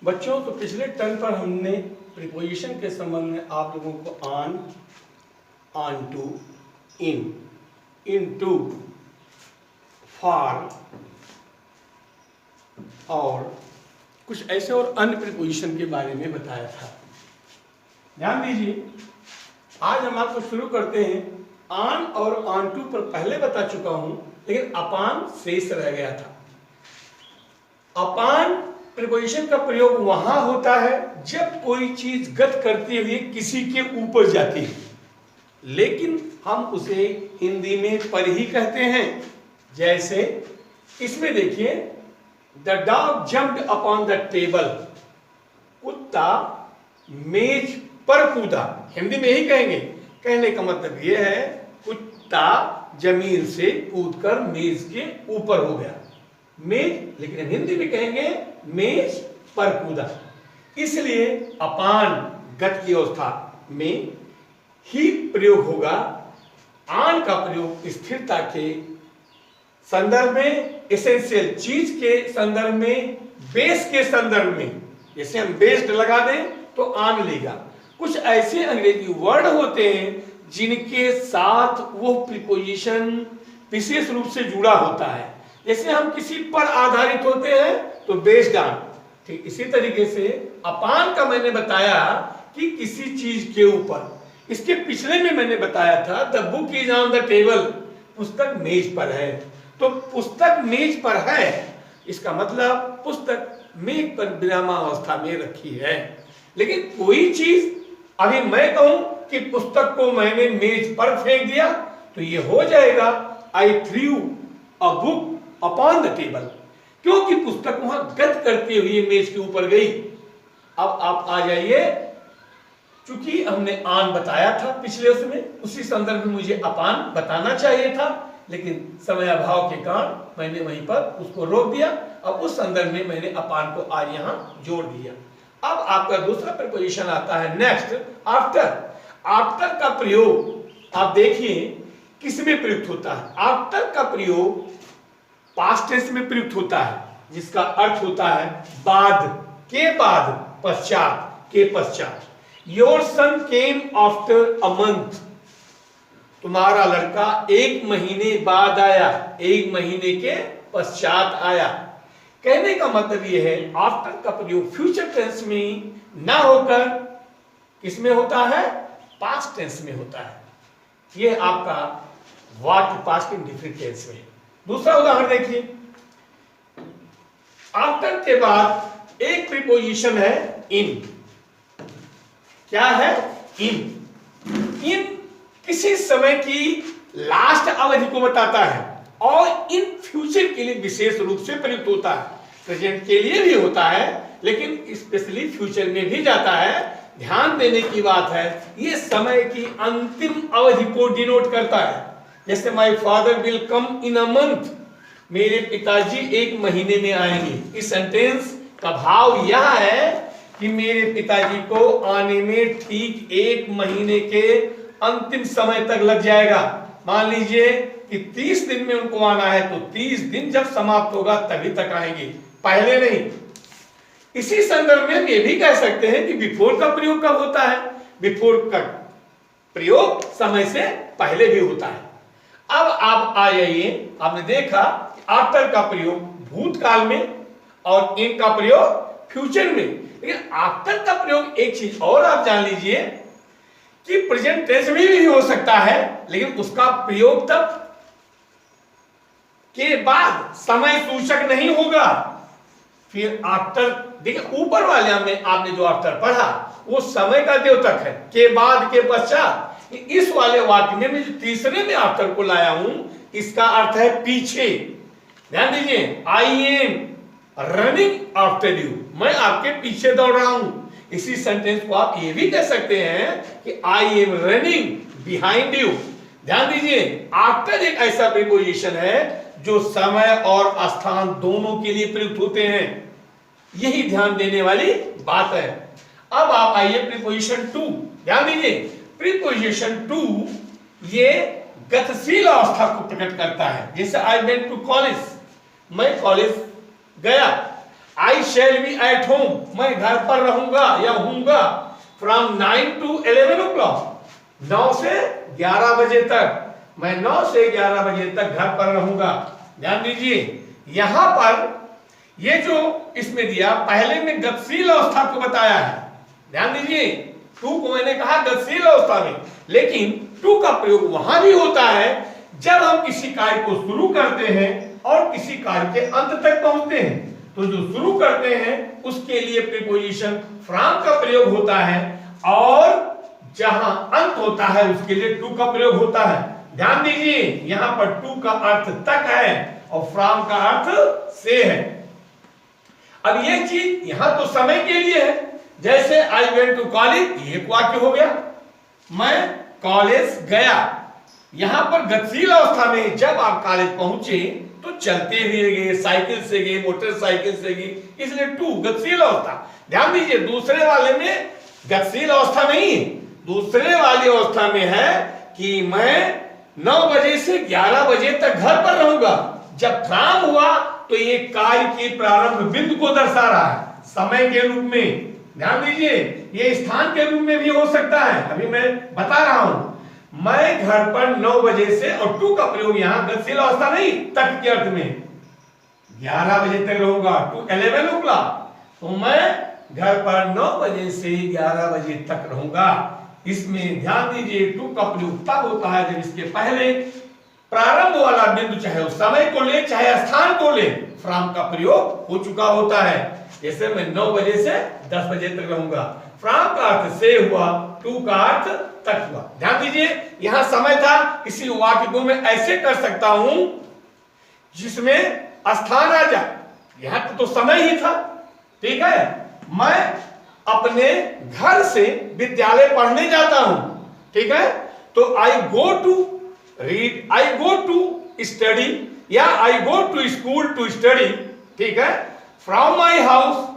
बच्चों, तो पिछले टर्म पर हमने प्रीपोजिशन के संबंध में आप लोगों को on, onto, into, for और कुछ ऐसे और अन्य प्रीपोजिशन के बारे में बताया था। ध्यान दीजिए, आज हम आपको शुरू करते हैं। ऑन और ऑन टू पर पहले बता चुका हूं, लेकिन अपान शेष रह गया था। अपान प्रीपोजिशन का प्रयोग वहां होता है जब कोई चीज गत करते हुए किसी के ऊपर जाती है, लेकिन हम उसे हिंदी में पर ही कहते हैं। जैसे इसमें देखिए, the dog jumped upon the table, कुत्ता मेज पर कूदा। हिंदी में ही कहेंगे। कहने का मतलब यह है कुत्ता जमीन से कूदकर मेज के ऊपर हो गया। मेज, लेकिन हिंदी में कहेंगे मेज पर कूदा। इसलिए अपान गत की अवस्था में ही प्रयोग होगा। आन का प्रयोग स्थिरता के संदर्भ में, एसेंशियल चीज के संदर्भ में, बेस के संदर्भ में। जैसे हम बेस्ड लगा दें तो आन लेगा। कुछ ऐसे अंग्रेजी वर्ड होते हैं जिनके साथ वो प्रीपोजिशन विशेष रूप से जुड़ा होता है। जैसे हम किसी पर आधारित होते हैं तो बेस्ड ऑन। ठीक इसी तरीके से अपान का मैंने बताया कि किसी चीज के ऊपर। इसके पिछले में मैंने बताया था the book is on the table, पुस्तक मेज पर है। तो पुस्तक मेज पर है, इसका मतलब पुस्तक मेज पर विरामावस्था में रखी है। लेकिन कोई चीज, अभी मैं कहूं कि पुस्तक को मैंने मेज पर फेंक दिया तो ये हो जाएगा I through a book upon the table, क्योंकि पुस्तक वहां गत करते हुए मेज के ऊपर गई। अब आप आ जाइए, चूंकि हमने आन बताया था पिछले उसमें, उसी संदर्भ में मुझे अपान बताना चाहिए था, लेकिन समय अभाव के कारण मैंने वहीं पर उसको रोक दिया। अब उस संदर्भ में मैंने अपान को आज यहां जोड़ दिया। अब आपका दूसरा प्रीपोजिशन आता है नेक्स्ट, आफ्टर। आफ्टर का प्रयोग आप देखिए किसमें प्रयुक्त होता है। आफ्टर का प्रयोग पास्ट टेंस में प्रयुक्त होता है, जिसका अर्थ होता है बाद, के बाद, पश्चात, के पश्चात। Your son came after a month, तुम्हारा लड़का एक महीने बाद आया, एक महीने के पश्चात आया। कहने का मतलब यह है आफ्टर का प्रयोग फ्यूचर टेंस में ना होकर किसमें होता है, पास्ट टेंस में होता है। यह आपका वाक्य पास्ट इंडिफिनिट टेंस में। दूसरा उदाहरण देखिए, आफ्टर के बाद एक प्रीपोजिशन है इन। क्या है? इन। इन किसी समय की लास्ट अवधि को बताता है और इन फ्यूचर के लिए विशेष रूप से प्रयुक्त होता है। प्रेजेंट के लिए भी होता है, लेकिन स्पेशली फ्यूचर में भी जाता है। ध्यान देने की बात है, यह समय की अंतिम अवधि को डिनोट करता है। जैसे my father will come in a month, मेरे पिताजी एक महीने में आएंगे। इस सेंटेंस का भाव यह है कि मेरे पिताजी को आने में ठीक एक महीने के अंतिम समय तक लग जाएगा। मान लीजिए कि 30 दिन में उनको आना है, तो 30 दिन जब समाप्त होगा तभी तक आएंगे, पहले नहीं। इसी संदर्भ में हम ये भी कह सकते हैं कि बिफोर का प्रयोग कब होता है? बिफोर का प्रयोग समय से पहले भी होता है। अब आप आ जाइए, आपने देखा आफ्टर का प्रयोग भूतकाल में और इन का प्रयोग फ्यूचर में। लेकिन आफ्टर का प्रयोग एक चीज और आप जान लीजिए कि प्रेजेंट टेंस में भी हो सकता है, लेकिन उसका प्रयोग तब के बाद समय सूचक नहीं होगा। फिर आफ्टर, देखिए ऊपर वाले में आपने जो आफ्टर पढ़ा वो समय का द्योतक है, के बाद, के पश्चात। इस वाले वाक्य में मैं जो तीसरे में आफ्टर को लाया हूं, इसका अर्थ है पीछे। ध्यान दीजिए, I am running after you, मैं आपके पीछे दौड़ रहा हूं। इसी सेंटेंस को आप ये भी कह सकते हैं कि I am running behind you. ध्यान दीजिए, आफ्टर एक ऐसा प्रीपोजिशन है जो समय और स्थान दोनों के लिए प्रयुक्त होते हैं। यही ध्यान देने वाली बात है। अब आप आइए प्रीपोजिशन टू। ध्यान दीजिए, प्रीपोजिशन टू ये गतिशील अवस्था को प्रकट करता है। जैसे आई वेंट टू कॉलेज, मैं कॉलेज गया। आई शैल बी एट होम, मैं घर पर रहूंगा या हूंगा, फ्रॉम 9 to 11 o'clock, 9 से 11 बजे तक, मैं 9 से 11 बजे तक घर पर रहूंगा। ध्यान दीजिए यहां पर ये जो इसमें दिया, पहले में गतिशील अवस्था को बताया है। ध्यान दीजिए टू को मैंने कहा गतिशील अवस्था में, लेकिन टू का प्रयोग वहां भी होता है जब हम किसी कार्य को शुरू करते हैं और किसी कार्य के अंत तक पहुंचते हैं। तो जो शुरू करते हैं उसके लिए प्रीपोजिशन फ्रॉम का प्रयोग होता है, और जहां अंत होता है उसके लिए टू का प्रयोग होता है। ध्यान दीजिए यहां पर टू का अर्थ तक है और फ्रॉम का अर्थ से है। अब ये चीज यहां तो समय के लिए है, जैसे आई वेंट टू कॉलेज, ये वाक्य हो गया, मैं कॉलेज गया। यहां पर गतिशील अवस्था में जब आप कॉलेज पहुंचे तो चलते हुए गए, साइकिल से गए, मोटरसाइकिल से गए, इसलिए टू गतिशील अवस्था। ध्यान दीजिए दूसरे वाले में गतिशील अवस्था नहीं है, दूसरे वाली अवस्था में है कि मैं 9 बजे से 11 बजे तक घर पर रहूंगा। जब फ्रॉम हुआ तो ये कार्य के प्रारंभ बिंदु को दर्शा रहा है, समय के रूप में। ध्यान दीजिए ये स्थान के रूप में भी हो सकता है, अभी मैं बता रहा हूं। मैं घर पर 9 बजे से, और टू का प्रयोग यहां गतिशील अवस्था नहीं तक के अर्थ में, 11 बजे तक रहूंगा, टू 11 o'clock, तो मैं घर पर 9 बजे से 11 बजे तक रहूंगा। इसमें ध्यान दीजिए टू का प्रयोग तब होता है जब इसके पहले प्रारंभ वाला बिंदु, चाहे उस समय को ले चाहे स्थान को ले, फ्रॉम का प्रयोग हो चुका होता है। जैसे मैं 9 बजे से 10 बजे तक रहूंगा, फ्रॉम का अर्थ से हुआ, टू का अर्थ तक हुआ। ध्यान दीजिए यहां समय था, इसी वाक्य को मैं ऐसे कर सकता हूं जिसमें स्थान आ जाए, यहां तो समय ही था। ठीक है, मैं अपने घर से विद्यालय पढ़ने जाता हूं। ठीक है, तो I go to read, I go to study, या I go to school to study. ठीक है, from my house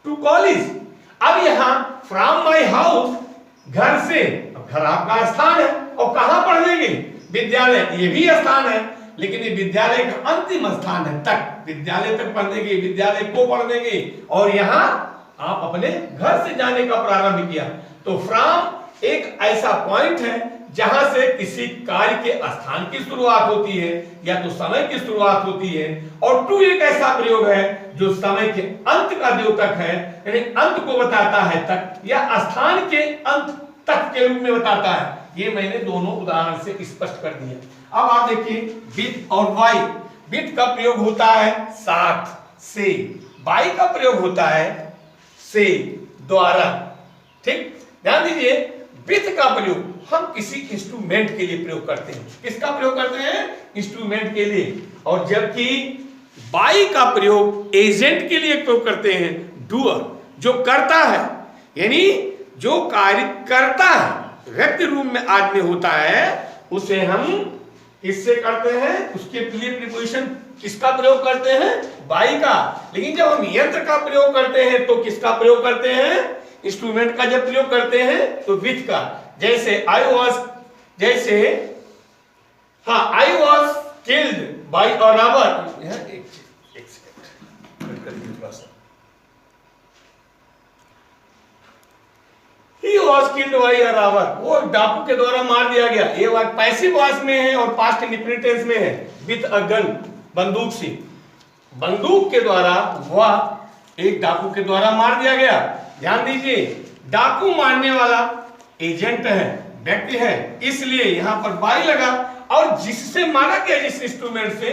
to college. अब यहां फ्रॉम माई हाउस घर से, घर आपका स्थान है, और कहां पढ़ने गए, विद्यालय, ये भी स्थान है, लेकिन ये विद्यालय का अंतिम स्थान है, तक, विद्यालय तक पढ़ने गए, विद्यालय को पढ़ने गए, और यहां आप अपने घर से जाने का प्रारंभ किया। तो फ्रॉम एक ऐसा पॉइंट है जहां से किसी कार्य के स्थान की शुरुआत होती है या तो समय की शुरुआत होती है, और टू एक ऐसा प्रयोग है जो समय के अंत का द्योतक है, यानी अंत को बताता है, तक या स्थान के अंत तक के रूप में बताता है। ये मैंने दोनों उदाहरण से स्पष्ट कर दिया। अब आप देखिए विथ और बाई। विथ का प्रयोग होता है साथ, से, बाई का प्रयोग होता है से, द्वारा। ठीक, ध्यान दीजिए विथ का प्रयोग हम किसी इंस्ट्रूमेंट के लिए प्रयोग करते हैं। किसका प्रयोग करते हैं? इंस्ट्रूमेंट के लिए। और जबकि बाई का प्रयोग एजेंट के लिए प्रयोग करते हैं, डूअर, जो करता है, यानी जो कार्य करता है, व्यक्ति रूप में आदमी होता है, उसे हम किससे करते हैं, उसके लिए प्रीपोजिशन किसका प्रयोग करते हैं? बाई का। लेकिन जब हम यंत्र का प्रयोग करते हैं तो किसका प्रयोग करते हैं? इंस्ट्रूमेंट का जब प्रयोग करते हैं तो विथ का। जैसे आई वॉज, जैसे हाँ, I was killed by a robber. एक second, He was killed by a robber, वो डाकू के द्वारा मार दिया गया। ये वाक्य पैसिव वॉइस में है और पास्ट इंडेफिनिट टेंस में है। विथ अ गन, बंदूक से, बंदूक के द्वारा वह एक डाकू के द्वारा मार दिया गया। ध्यान दीजिए डाकू मारने वाला एजेंट है, व्यक्ति है, इसलिए यहां पर बाई लगा, और जिससे मारा गया जिस इंस्ट्रूमेंट से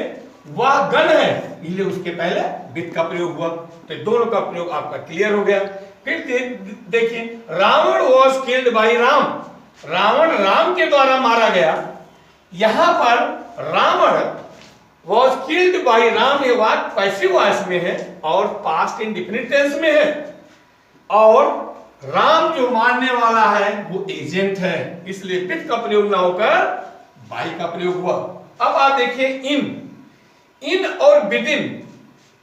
वह गन है, इसलिए उसके पहले विथ का प्रयोग हुआ। तो दोनों का प्रयोग आपका क्लियर हो गया। फिर देखिए Ravan was killed by Ram, Ravan Ram के द्वारा मारा गया। यहां पर Ravan was killed by Ram, ये वाक्य पैसिव वॉइस में है और पास्ट इंडेफिनिट टेंस में है, और राम जो मारने वाला है वो एजेंट है, इसलिए विथ का प्रयोग ना होकर बाई का प्रयोग हुआ। अब आप देखिए इन और विदिन,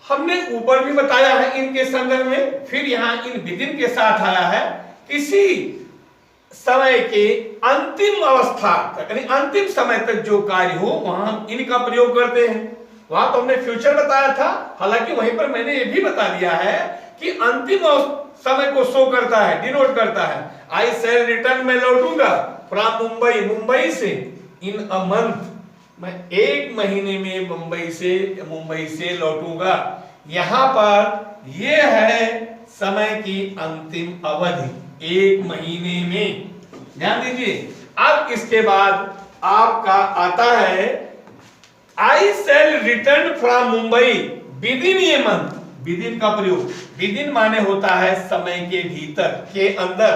हमने ऊपर भी बताया है इनके संदर्भ में, फिर यहां इन विदिन के साथ आया है किसी समय के अंतिम अवस्था तक, यानी अंतिम समय तक जो कार्य हो वहां हम इनका प्रयोग करते हैं। वहां तो हमने फ्यूचर बताया था, हालांकि वहीं पर मैंने ये भी बता दिया है कि अंतिम समय को शो करता है, डिनोट करता है। आई शैल रिटर्न, मैं लौटूंगा, फ्रॉम मुंबई, मुंबई से, इन अ मंथ, मैं एक महीने में मुंबई से लौटूंगा। यहां पर यह है समय की अंतिम अवधि, एक महीने में, ध्यान दीजिए। अब इसके बाद आपका आता है I shall return from Mumbai within a month. Within का प्रयोग, विद इन माने होता है समय के भीतर, के अंदर।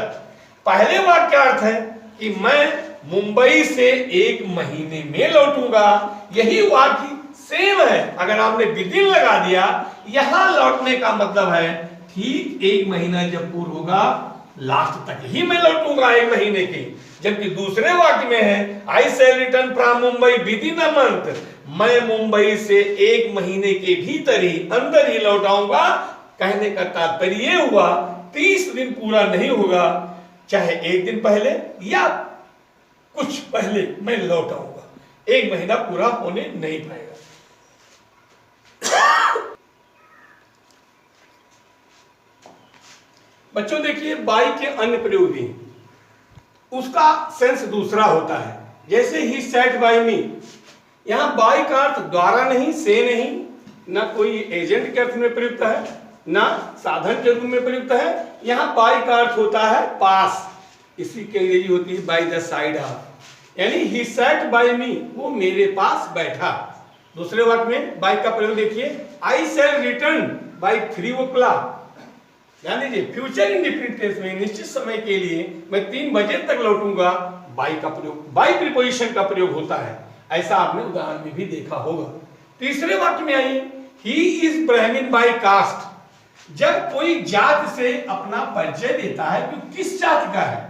पहले वाक्य अर्थ है कि मैं मुंबई से एक महीने में लौटूंगा, यही वाक्य सेम है। अगर आपने विद इन लगा दिया, यहां लौटने का मतलब है ठीक एक महीना जब पूर्ण होगा लास्ट तक ही मैं लौटूंगा, एक महीने के। जबकि दूसरे वाक्य में है I shall return from Mumbai within a month, मैं मुंबई से एक महीने के भीतर ही, अंदर ही लौटाऊंगा। कहने का तात्पर्य यह हुआ 30 दिन पूरा नहीं होगा, चाहे एक दिन पहले या कुछ पहले मैं लौट आऊंगा, एक महीना पूरा होने नहीं पाएगा। बच्चों देखिए, बाई के अन्य प्रयोग भी, उसका सेंस दूसरा होता है। जैसे ही सेट बाय मी, यहां बाई का अर्थ द्वारा नहीं, से नहीं, ना कोई एजेंट के अर्थ में प्रयुक्त है, ना साधन के रूप में प्रयुक्त है। यहां बाई का अर्थ होता है पास, इसी की अंग्रेजी होती है बाय द साइड ऑफ, यानी ही सैट बाय मी, वो मेरे पास बैठा। दूसरे वाक्य में बाय का प्रयोग देखिए, आई शैल रिटर्न बाय 3 o'clock। ध्यान दीजिए, फ्यूचर इंडिफिनिट टेंस में निश्चित समय के लिए मैं 3 बजे तक लौटूंगा, बाय का प्रयोग, बाय प्रीपोजिशन का प्रयोग होता है। ऐसा आपने उदाहरण में भी देखा होगा। तीसरे वाक्य में आइए, ही इज ब्राह्मण बाय कास्ट। जब कोई जात से अपना परिचय देता है कि किस जात का है,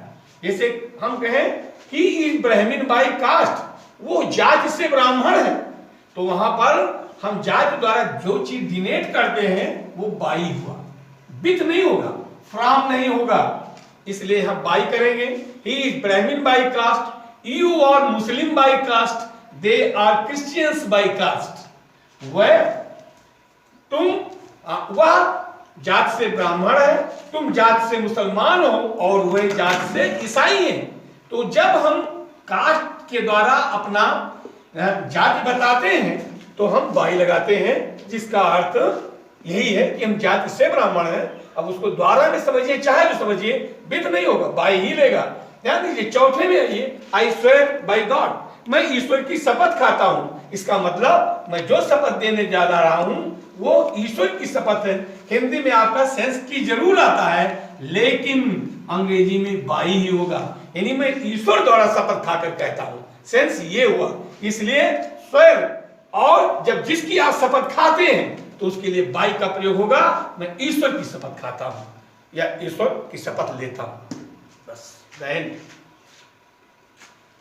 जैसे हम कहें ही इज ब्राह्मण बाय कास्ट, वो जात से ब्राह्मण है, तो वहां पर हम जात द्वारा जो चीज डिनोट करते हैं वो बाई हुआ, विथ नहीं होगा, फ्रॉम नहीं होगा, इसलिए हम बाई करेंगे। He is Brahmin by caste, you are Muslim by caste, they are Christians by caste. वह जात से ब्राह्मण है, तुम जात से मुसलमान हो, और वह जात से ईसाई है। तो जब हम कास्ट के द्वारा अपना जाति बताते हैं तो हम बाई लगाते हैं, जिसका अर्थ यही है कि हम जाति से ब्राह्मण हैं। अब उसको द्वारा में समझिए चाहे जो समझिए, विथ नहीं होगा, बाई ही लेगा। ध्यान दीजिए, चौथे में आइए, आई स्वेयर बाय गॉड, मैं ईश्वर की शपथ खाता हूं। इसका मतलब मैं जो शपथ देने जा रहा हूं वो ईश्वर की शपथ है। हिंदी में आपका सेंस की जरूर आता है, लेकिन अंग्रेजी में बाई ही होगा, यानी मैं ईश्वर द्वारा शपथ खाकर कहता हूं, सेंस ये हुआ। इसलिए स्वेयर, और जब जिसकी आप शपथ खाते हैं तो उसके लिए बाई का प्रयोग होगा, मैं ईश्वर की शपथ खाता हूं या ईश्वर की शपथ लेता हूं, बस।